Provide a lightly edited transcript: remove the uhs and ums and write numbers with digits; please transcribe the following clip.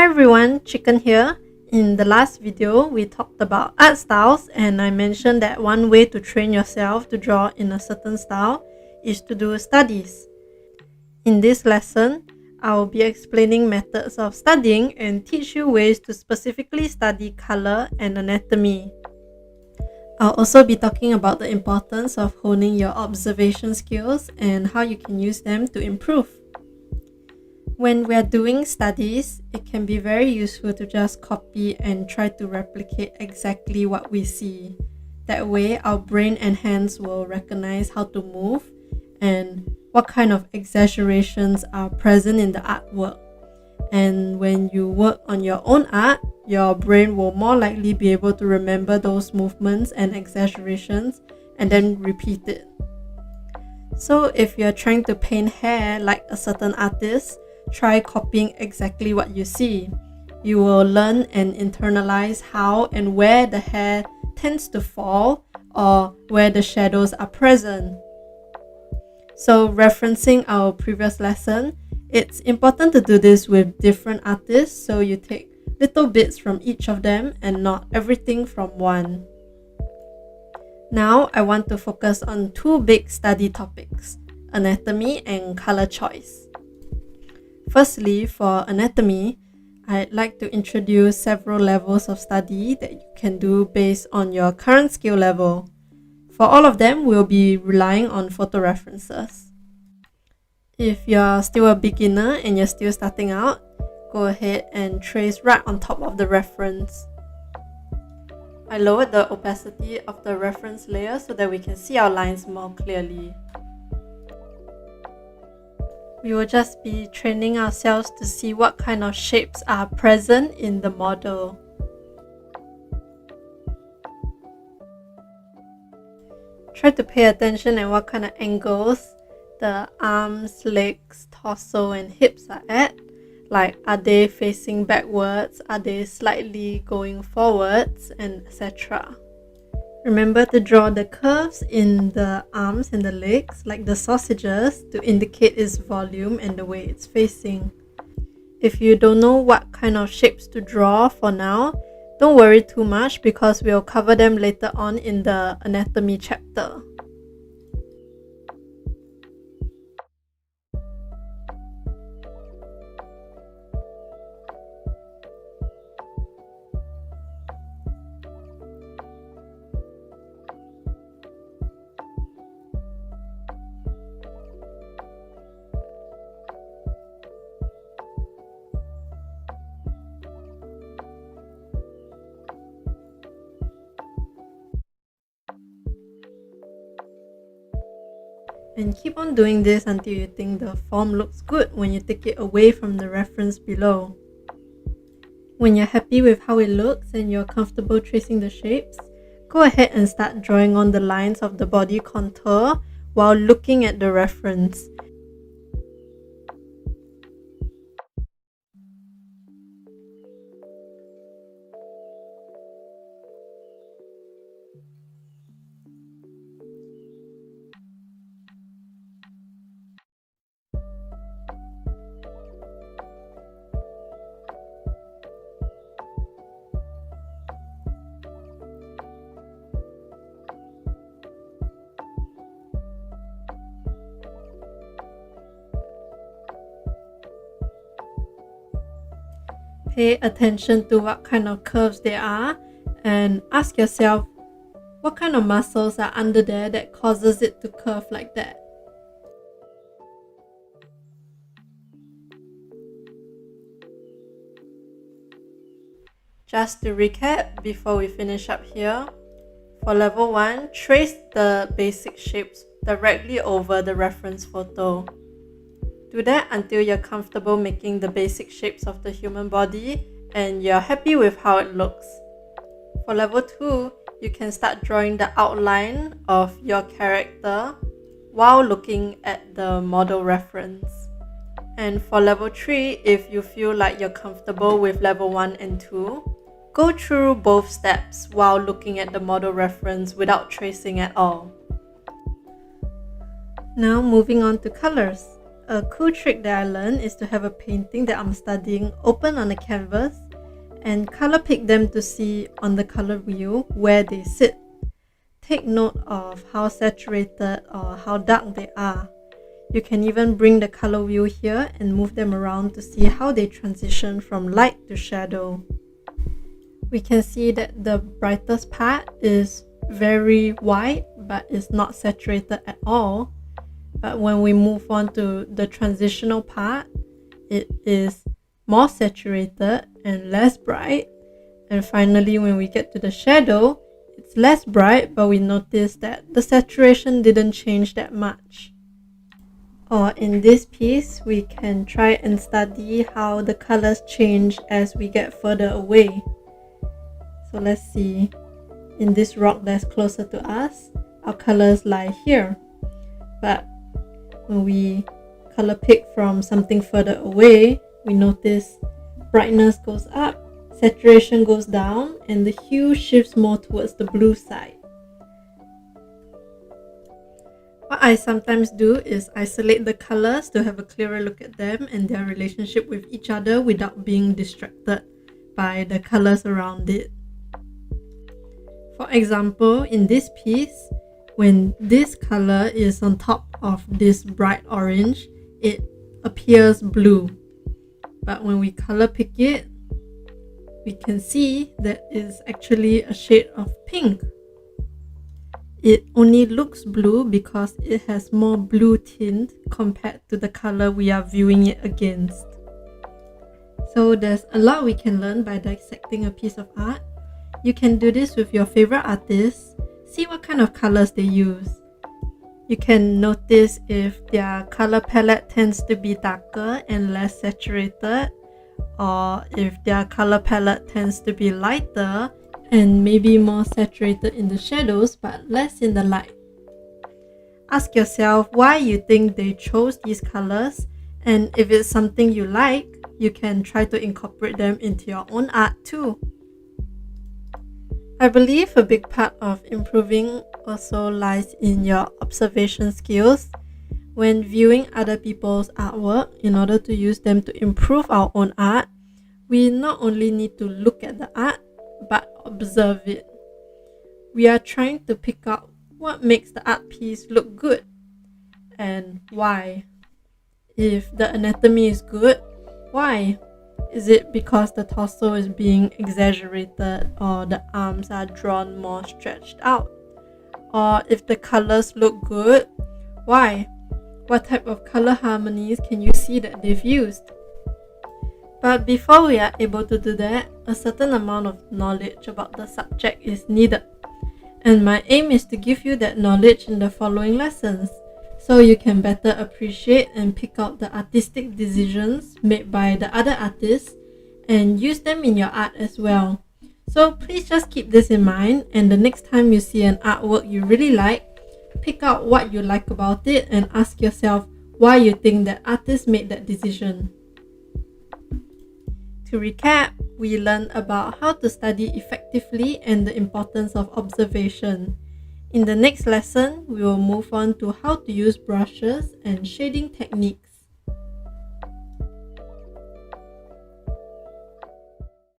Hi everyone, Chicken here. In the last video, we talked about art styles and I mentioned that one way to train yourself to draw in a certain style is to do studies. In this lesson, I will be explaining methods of studying and teach you ways to specifically study color and anatomy. I'll also be talking about the importance of honing your observation skills and how you can use them to improve. When we're doing studies, it can be very useful to just copy and try to replicate exactly what we see. That way, our brain and hands will recognize how to move and what kind of exaggerations are present in the artwork. And when you work on your own art, your brain will more likely be able to remember those movements and exaggerations and then repeat it. So if you're trying to paint hair like a certain artist, try copying exactly what you see. You will learn and internalize how and where the hair tends to fall or where the shadows are present. So referencing our previous lesson, it's important to do this with different artists so you take little bits from each of them and not everything from one. Now I want to focus on two big study topics, anatomy and color choice. Firstly, for anatomy, I'd like to introduce several levels of study that you can do based on your current skill level. For all of them, we'll be relying on photo references. If you're still a beginner and you're still starting out, go ahead and trace right on top of the reference. I lowered the opacity of the reference layer so that we can see our lines more clearly. We will just be training ourselves to see what kind of shapes are present in the model. Try to pay attention at what kind of angles the arms, legs, torso and hips are at. Like, are they facing backwards? Are they slightly going forwards? And etc. Remember to draw the curves in the arms and the legs, like the sausages, to indicate its volume and the way it's facing. If you don't know what kind of shapes to draw for now, don't worry too much because we'll cover them later on in the anatomy chapter. And keep on doing this until you think the form looks good when you take it away from the reference below. When you're happy with how it looks and you're comfortable tracing the shapes, go ahead and start drawing on the lines of the body contour while looking at the reference. Pay attention to what kind of curves they are and ask yourself what kind of muscles are under there that causes it to curve like that. Just to recap before we finish up here, for level 1, trace the basic shapes directly over the reference photo. Do that until you're comfortable making the basic shapes of the human body and you're happy with how it looks. For level 2, you can start drawing the outline of your character while looking at the model reference. And for level 3, if you feel like you're comfortable with level 1 and 2, go through both steps while looking at the model reference without tracing at all. Now moving on to colors. A cool trick that I learned is to have a painting that I'm studying open on a canvas and color pick them to see on the color wheel where they sit. Take note of how saturated or how dark they are. You can even bring the color wheel here and move them around to see how they transition from light to shadow. We can see that the brightest part is very white but is not saturated at all. But when we move on to the transitional part, it is more saturated and less bright. And finally, when we get to the shadow, it's less bright, but we notice that the saturation didn't change that much. Or in this piece, we can try and study how the colors change as we get further away. So let's see. In this rock that's closer to us, our colors lie here. But when we color pick from something further away, we notice brightness goes up, saturation goes down, and the hue shifts more towards the blue side. What I sometimes do is isolate the colors to have a clearer look at them and their relationship with each other without being distracted by the colors around it. For example, in this piece, when this color is on top of this bright orange, it appears blue. But when we color pick it, we can see that it's actually a shade of pink. It only looks blue because it has more blue tint compared to the color we are viewing it against. So there's a lot we can learn by dissecting a piece of art. You can do this with your favorite artists. See what kind of colors they use. You can notice if their color palette tends to be darker and less saturated, or if their color palette tends to be lighter and maybe more saturated in the shadows but less in the light. Ask yourself why you think they chose these colors, and if it's something you like, you can try to incorporate them into your own art too. I believe a big part of improving also lies in your observation skills. When viewing other people's artwork, in order to use them to improve our own art, we not only need to look at the art, but observe it. We are trying to pick out what makes the art piece look good and why. If the anatomy is good, why? Is it because the torso is being exaggerated or the arms are drawn more stretched out? Or if the colors look good, why? What type of color harmonies can you see that they've used? But before we are able to do that, a certain amount of knowledge about the subject is needed. And my aim is to give you that knowledge in the following lessons, so you can better appreciate and pick out the artistic decisions made by the other artists and use them in your art as well. So please just keep this in mind, and the next time you see an artwork you really like, pick out what you like about it and ask yourself why you think that artist made that decision. To recap, we learned about how to study effectively and the importance of observation. In the next lesson, we will move on to how to use brushes and shading techniques.